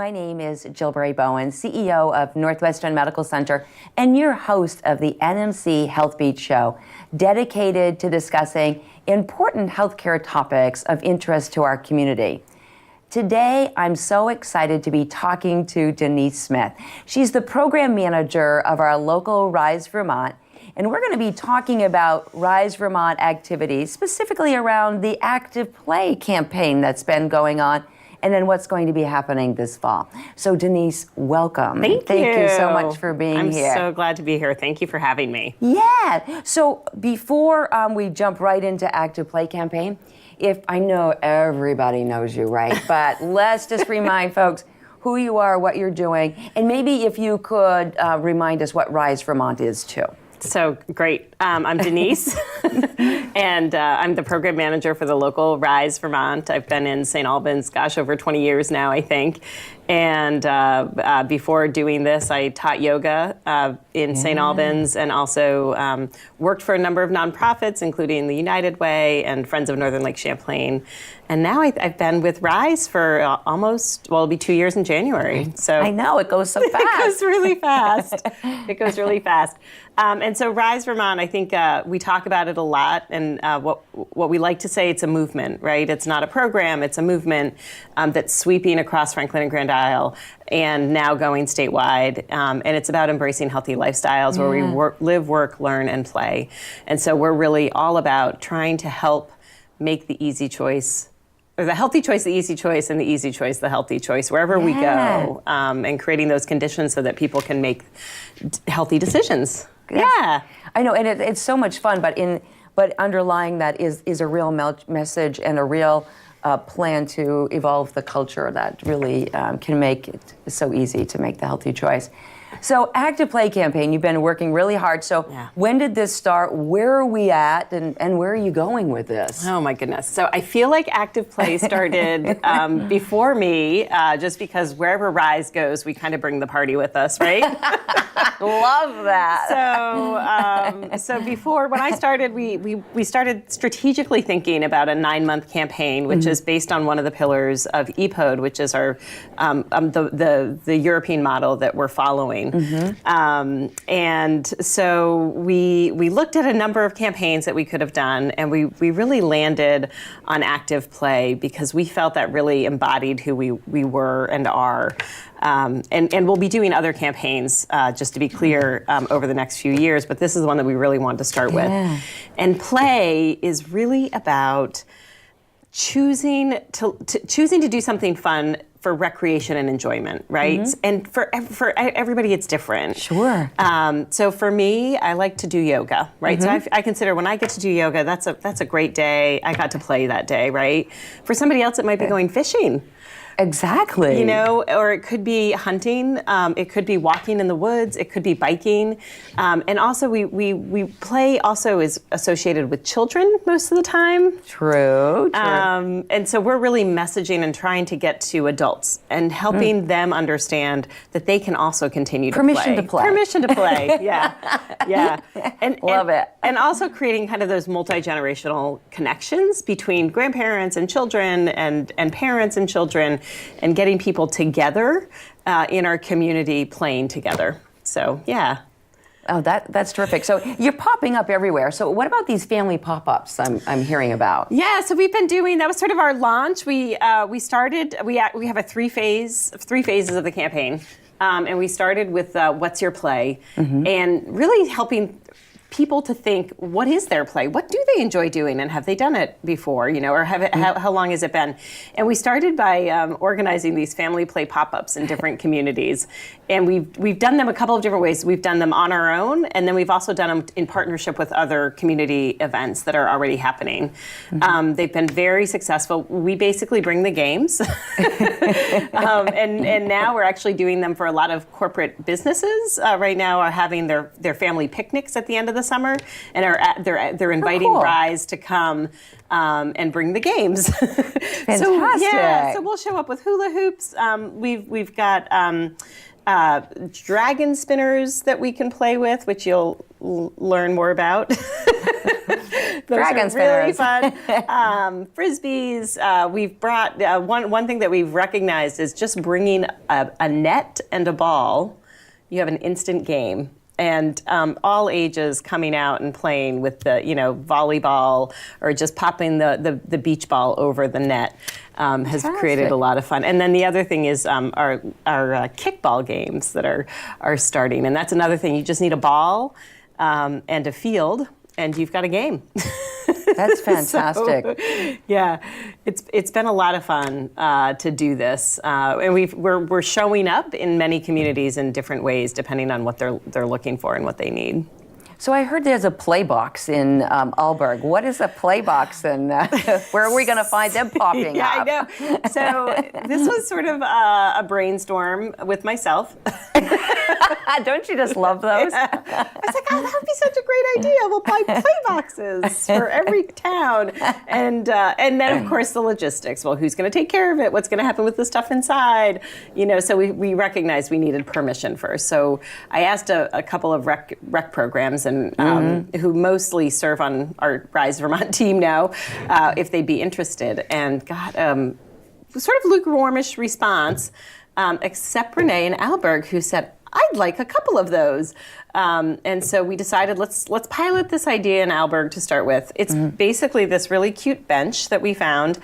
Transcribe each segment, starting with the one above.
My name is Jillberry Bowen, CEO of Northwestern Medical Center and your host of the NMC Health Beat Show, dedicated to discussing important healthcare topics of interest to our community. Today, I'm so excited to be talking to Denise Smith. She's the program manager of our local Rise Vermont, and we're going to be talking about Rise Vermont activities, specifically around the Active Play campaign that's been going on, and then what's going to be happening this fall. So Denise, welcome. Thank you so much for being here. I'm so glad to be here. Thank you for having me. Yeah. So before we jump right into Active Play campaign, if I know everybody knows you, right? But let's just remind folks who you are, what you're doing, and maybe if you could remind us what Rise Vermont is too. So great. I'm Denise, and I'm the program manager for the local Rise Vermont. I've been in St. Albans, over 20 years now, I think. And before doing this, I taught yoga in St. Albans and also worked for a number of nonprofits, including the United Way and Friends of Northern Lake Champlain. And now I've been with Rise for it'll be 2 years in January. So I know, it goes so fast. It goes really fast. It goes really fast. And so Rise Vermont, I think we talk about it a lot. And what we like to say, it's a movement, right? It's not a program, it's a movement that's sweeping across Franklin and Grand Isle and now going statewide. And it's about embracing healthy lifestyles where we live, work, learn, and play. And so we're really all about trying to help make the easy choice, or the healthy choice, the easy choice, and the easy choice, the healthy choice, wherever we go, and creating those conditions so that people can make healthy decisions. Yeah. I know, and it's so much fun, but underlying that is a real message and a real plan to evolve the culture that really can make it so easy to make the healthy choice. So Active Play campaign, you've been working really hard. So when did this start? Where are we at? And where are you going with this? Oh my goodness. So I feel like Active Play started before me, just because wherever Rise goes, we kind of bring the party with us, right? Love that. So before, when I started, we started strategically thinking about a 9-month campaign, which is based on one of the pillars of EPOD, which is our the European model that we're following. And so we looked at a number of campaigns that we could have done, and we really landed on Active Play because we felt that really embodied who we were and are. And we'll be doing other campaigns, just to be clear, over the next few years, but this is the one that we really wanted to start with. And play is really about choosing to do something fun for recreation and enjoyment, right? And for everybody, it's different. Sure. So for me, I like to do yoga, right? So I consider when I get to do yoga, that's a great day. I got to play that day, right? For somebody else, it might be going fishing. Exactly. You know, or it could be hunting. It could be walking in the woods. It could be biking. And also, we play also is associated with children most of the time. True. And so we're really messaging and trying to get to adults and helping them understand that they can also continue to play. Permission to play. Permission to play. Yeah. And Love it. And also creating kind of those multi-generational connections between grandparents and children and parents and children, and getting people together in our community playing together. So, yeah. Oh, that's terrific. So you're popping up everywhere. So what about these family pop-ups I'm hearing about? Yeah, so we've been doing, that was sort of our launch. We have three phases of the campaign. And we started with What's Your Play? And really helping people to think, what is their play? What do they enjoy doing? And have they done it before, or how long has it been? And we started by organizing these family play pop-ups in different communities. And we've done them a couple of different ways. We've done them on our own, and then we've also done them in partnership with other community events that are already happening. They've been very successful. We basically bring the games. And now we're actually doing them for a lot of corporate businesses. Right now are having their family picnics at the end of the summer, and they're inviting Rise to come and bring the games. Fantastic. So we'll show up with hula hoops. We've got dragon spinners that we can play with, which you'll learn more about. Dragon really spinners. fun. Frisbees. We've brought one thing that we've recognized is just bringing a net and a ball. You have an instant game. And all ages coming out and playing with the, volleyball or just popping the beach ball over the net has created a lot of fun. And then the other thing is our kickball games that are starting. And that's another thing. You just need a ball and a field, and you've got a game. That's fantastic. So, yeah, it's been a lot of fun to do this, and we're showing up in many communities in different ways depending on what they're looking for and what they need. So I heard there's a play box in Aalborg. What is a play box, and where are we going to find them popping yeah, up? I know. So this was sort of a brainstorm with myself. Don't you just love those? Yeah. I was like, oh, that would be such a great idea. We'll buy play boxes for every town. And then, of course, the logistics. Well, who's going to take care of it? What's going to happen with the stuff inside? So we recognized we needed permission first. So I asked a couple of rec programs and who mostly serve on our Rise Vermont team now, if they'd be interested, and got sort of lukewarmish response, except Renee in Aalborg, who said, I'd like a couple of those. And so we decided let's pilot this idea in Aalborg to start with. It's basically this really cute bench that we found,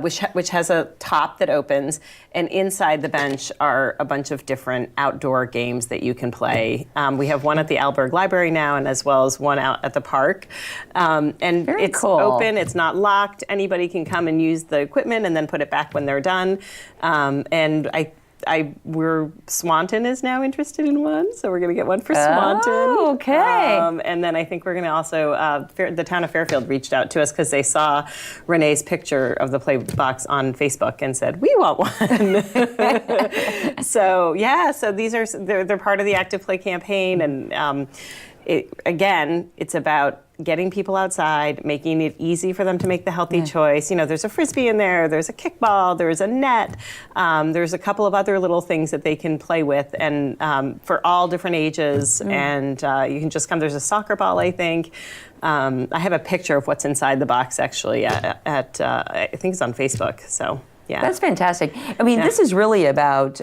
which has a top that opens, and inside the bench are a bunch of different outdoor games that you can play. We have one at the Aalborg Library now, and as well as one out at the park. And Very it's cool. open, it's not locked. Anybody can come and use the equipment and then put it back when they're done. And Swanton is now interested in one, so we're going to get one for Swanton. Oh, okay. And then I think we're going to also, the town of Fairfield reached out to us because they saw Renee's picture of the play box on Facebook and said, we want one. So they're part of the Active Play campaign, and it's about getting people outside, making it easy for them to make the healthy choice. There's a Frisbee in there, there's a kickball, there's a net, there's a couple of other little things that they can play with, and for all different ages, and you can just come. There's a soccer ball, I think. I have a picture of what's inside the box, actually, at I think it's on Facebook, so yeah. That's fantastic. I mean, this is really about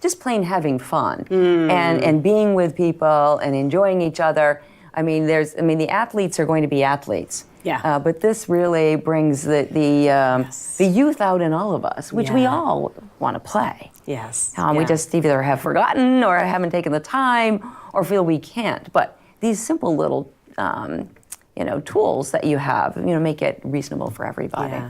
just plain having fun and being with people and enjoying each other. I mean, the athletes are going to be athletes. Yeah. But this really brings the youth out in all of us, which we all want to play. Yes. We just either have forgotten or haven't taken the time or feel we can't. But these simple little, tools that you have, make it reasonable for everybody.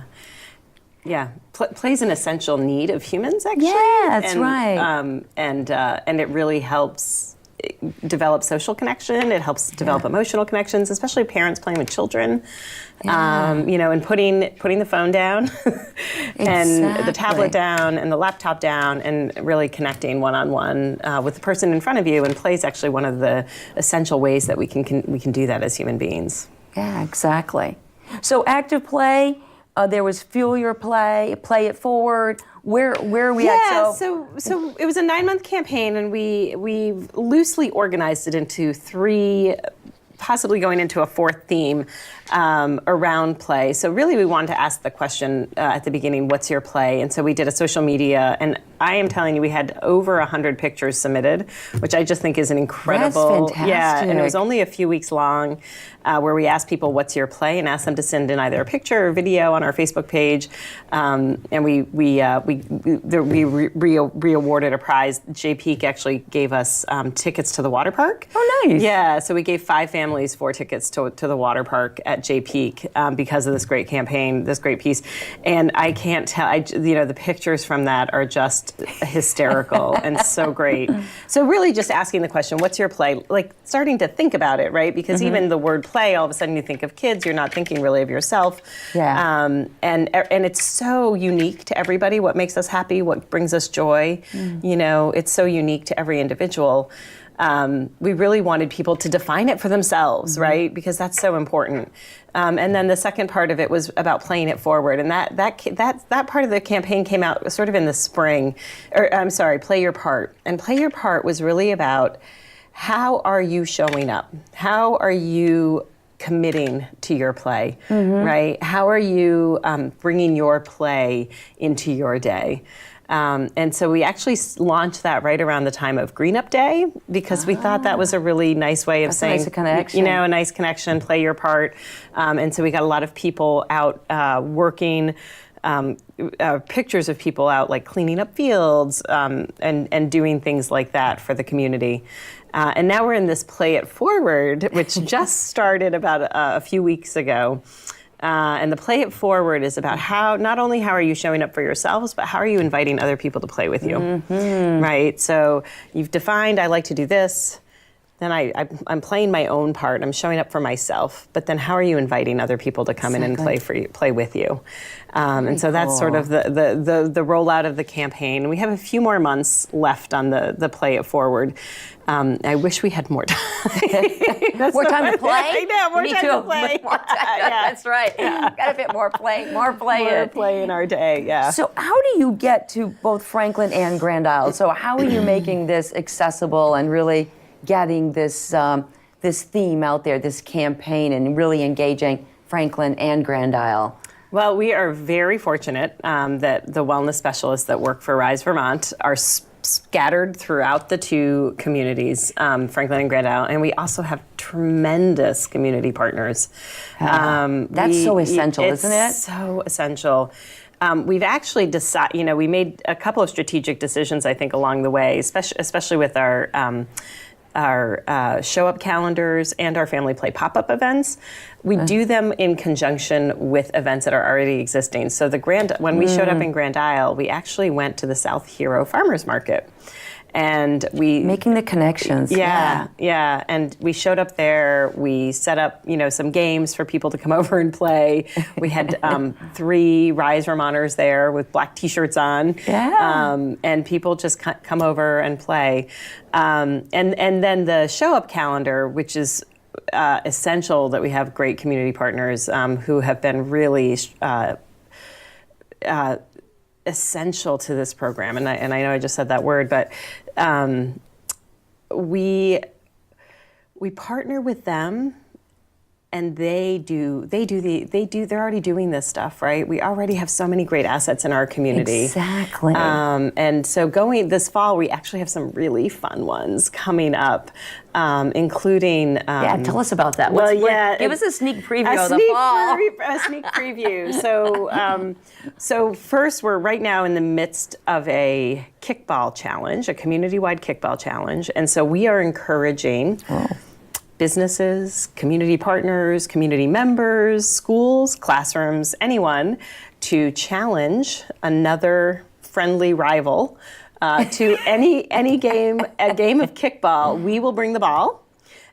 Yeah. Play's an essential need of humans, actually. Yeah, that's right. And it really helps develop social connection. It helps develop emotional connections, especially parents playing with children. And putting the phone down and the tablet down and the laptop down, and really connecting one-on-one with the person in front of you. And play is actually one of the essential ways that we can do that as human beings. Yeah, exactly. So Active Play. There was Fuel Your Play, Play It Forward. Where are we at? So it was a 9-month campaign, and we loosely organized it into 3, possibly going into a 4th theme around play. So really we wanted to ask the question at the beginning, what's your play? And so we did a social media, and I am telling you, we had over 100 pictures submitted, which I just think is an incredible. That's fantastic. Yeah, and it was only a few weeks long, where we asked people, what's your play? And asked them to send in either a picture or video on our Facebook page. And we re-awarded a prize. Jay Peak actually gave us tickets to the water park. Oh, nice. Yeah, so we gave 5 families 4 tickets to the water park at Jay Peak because of this great campaign, this great piece. And I can't tell, the pictures from that are just hysterical and so great. So really just asking the question, what's your play? Like starting to think about it, right? Because even the word play, all of a sudden you think of kids, you're not thinking really of yourself. Yeah. And it's so unique to everybody, what makes us happy, what brings us joy. It's so unique to every individual. We really wanted people to define it for themselves, right? Because that's so important. And then the second part of it was about playing it forward, and that part of the campaign came out sort of in the spring. Play Your Part. And Play Your Part was really about how are you showing up? How are you committing to your play, right? How are you bringing your play into your day? And so we actually launched that right around the time of Green Up Day because we thought that was a really nice way of saying, a nice connection. you know, a nice connection, play your part. And so we got a lot of people out working, pictures of people out like cleaning up fields and doing things like that for the community. And now we're in this Play It Forward, which just started about a few weeks ago. And the Play It Forward is about not only how are you showing up for yourselves, but how are you inviting other people to play with you, right? So you've defined, I like to do this. Then I'm playing my own part. I'm showing up for myself. But then how are you inviting other people to come in and play with you? And so that's sort of the rollout of the campaign. We have a few more months left on the Play It Forward. I wish we had more time. More time to play? I know, more time to play. More time. That's right. Got to fit more play More play in our day, yeah. So how do you get to both Franklin and Grand Isle? So how are you making this accessible and really getting this this theme out there, this campaign, and really engaging Franklin and Grand Isle? Well, we are very fortunate that the wellness specialists that work for Rise Vermont are scattered throughout the two communities, Franklin and Grand Isle, and we also have tremendous community partners. That's so essential, isn't it? It's so essential. We've actually decided, we made a couple of strategic decisions, I think, along the way, especially with our show-up calendars and our family play pop-up events. We do them in conjunction with events that are already existing. So when we showed up in Grand Isle, we actually went to the South Hero Farmers Market. And we making the connections. Yeah. And we showed up there. We set up, some games for people to come over and play. We had 3 Rise Vermonters there with black T-shirts on. Yeah. And people just come over and play. And then the show up calendar, which is essential that we have great community partners who have been really essential to this program, and I know I just said that word, but we partner with them, and they're already doing this stuff, right? We already have so many great assets in our community. Exactly. And so going this fall, we actually have some really fun ones coming up, including. Tell us about that. Give us a sneak preview of the fall. A sneak preview. So first, we're right now in the midst of a kickball challenge, a community-wide kickball challenge, and so we are encouraging. Businesses, community partners, community members, schools, classrooms, anyone to challenge another friendly rival to any game, a game of kickball. We will bring the ball,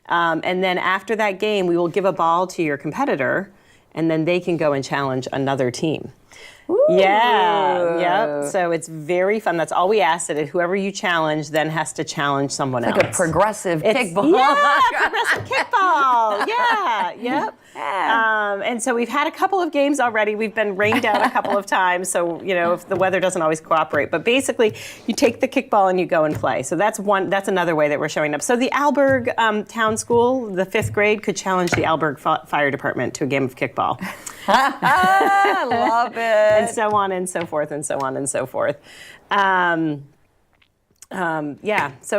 and then after that game, we will give a ball to your competitor, and then they can go and challenge another team. Ooh. Yeah, yep. So it's very fun. That's all we ask, that whoever you challenge then has to challenge someone else. Like a progressive kickball. Yeah, progressive kickball. Yeah, yep. Yeah. And so we've had a couple of games already. We've been rained out a couple of times, so if the weather doesn't always cooperate. But basically, you take the kickball and you go and play. So that's another way that we're showing up. So the Alberg Town School, the 5th grade, could challenge the Alberg Fire Department to a game of kickball. I love it. And so on and so forth and so on and so forth. So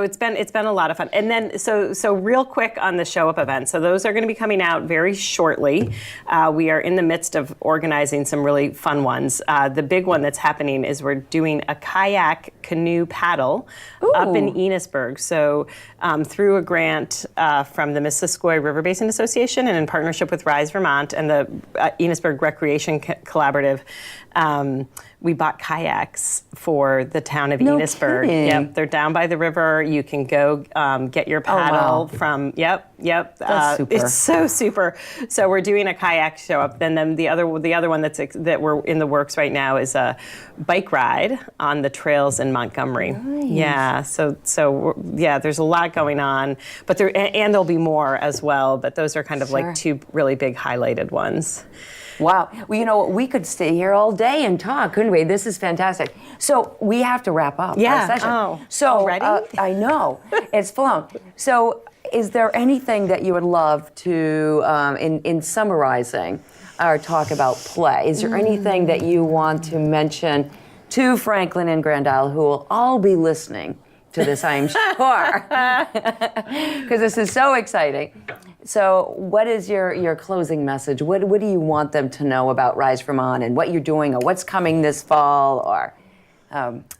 it's been a lot of fun. And then so real quick on the show up event. So those are going to be coming out very shortly. We are in the midst of organizing some really fun ones. The big one that's happening is we're doing a kayak canoe paddle up in Enosburg. So through a grant from the Missisquoi River Basin Association and in partnership with Rise Vermont and the Enosburg Recreation Collaborative, we bought kayaks for the town of Enosburg. Kidding. Yep, they're down by the river. You can go get your paddle from. Yep. That's super. It's so super. So we're doing a kayak show up. Then the other one that we're in the works right now is a bike ride on the trails in Montgomery. Nice. Yeah. So there's a lot going on, but there'll be more as well. But those are kind of like 2 really big highlighted ones. Wow. Well, we could stay here all day and talk, couldn't we? This is fantastic. So we have to wrap up our session. Oh, so already? I know. It's flown. So is there anything that you would love to, in summarizing our talk about play, is there anything that you want to mention to Franklin and Grand Isle, who will all be listening to this, I'm sure, because this is so exciting. So what is your closing message? What do you want them to know about Rise Vermont and what you're doing or what's coming this fall? Or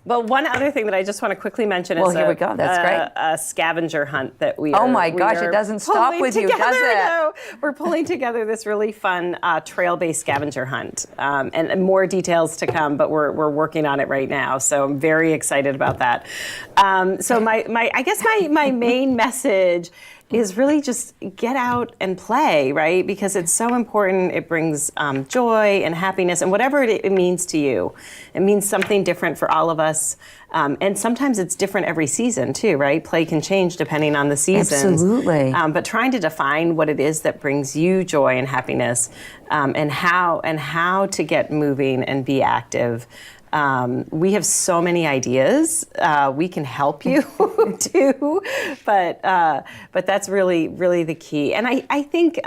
well, one other thing that I just want to quickly mention is here we go. That's great. A scavenger hunt that we Oh my gosh, it doesn't stop with you, does it? No, we're pulling together this really fun trail-based scavenger hunt, and more details to come. But we're working on it right now, so I'm very excited about that. So my main message is really just get out and play, right? Because it's so important. It brings joy and happiness, and whatever it means to you. It means something different for all of us. And sometimes it's different every season too, right? Play can change depending on the seasons. Absolutely. But trying to define what it is that brings you joy and happiness, and how to get moving and be active. We have so many ideas. We can help you too, but that's really, really the key. And I think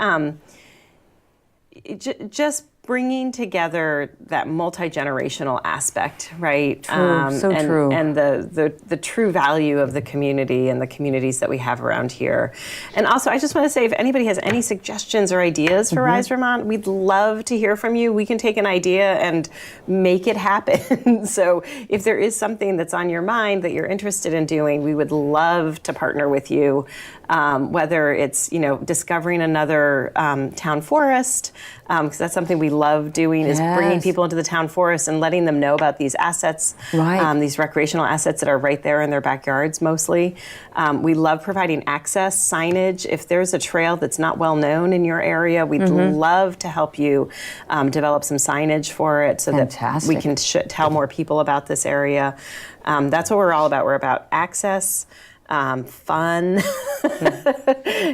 just bringing together that multi-generational aspect, right? True, so true. And the true value of the community and the communities that we have around here. And also, I just want to say, if anybody has any suggestions or ideas for Rise Vermont, we'd love to hear from you. We can take an idea and make it happen. So if there is something that's on your mind that you're interested in doing, we would love to partner with you. Whether it's discovering another town forest, because that's something we love doing, is bringing people into the town forest and letting them know about these assets, these recreational assets that are right there in their backyards mostly. We love providing access, signage. If there's a trail that's not well known in your area, we'd love to help you develop some signage for it so that we can tell more people about this area. That's what we're all about. We're about access, fun,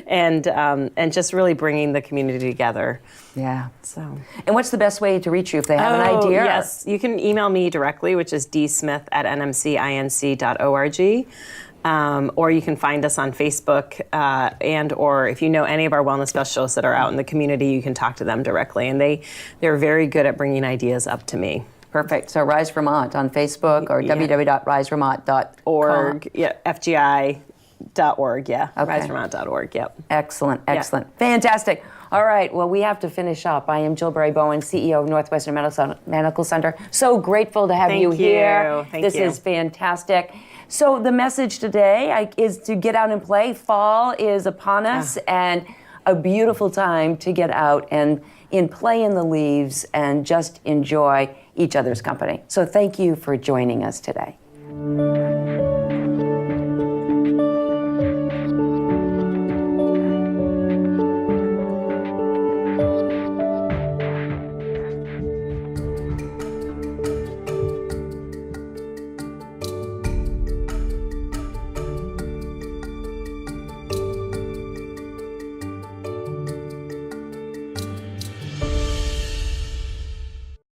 and just really bringing the community together. Yeah. So. And what's the best way to reach you if they have an idea? Yes, you can email me directly, which is dsmith@nmcinc.org. Or you can find us on Facebook, or if you know any of our wellness specialists that are out in the community, you can talk to them directly, and they're very good at bringing ideas up to me. Perfect. So Rise Vermont on Facebook or www.risevermont.org. Yeah, FGI.org, risevermont.org, yep. Excellent, excellent. Yeah. Fantastic. All right, well, we have to finish up. I am Jill Bowen, CEO of Northwestern Medical Center. So grateful to have you here. This is fantastic. So the message today is to get out and play. Fall is upon us, and a beautiful time to get out and play in the leaves and just enjoy each other's company. So thank you for joining us today.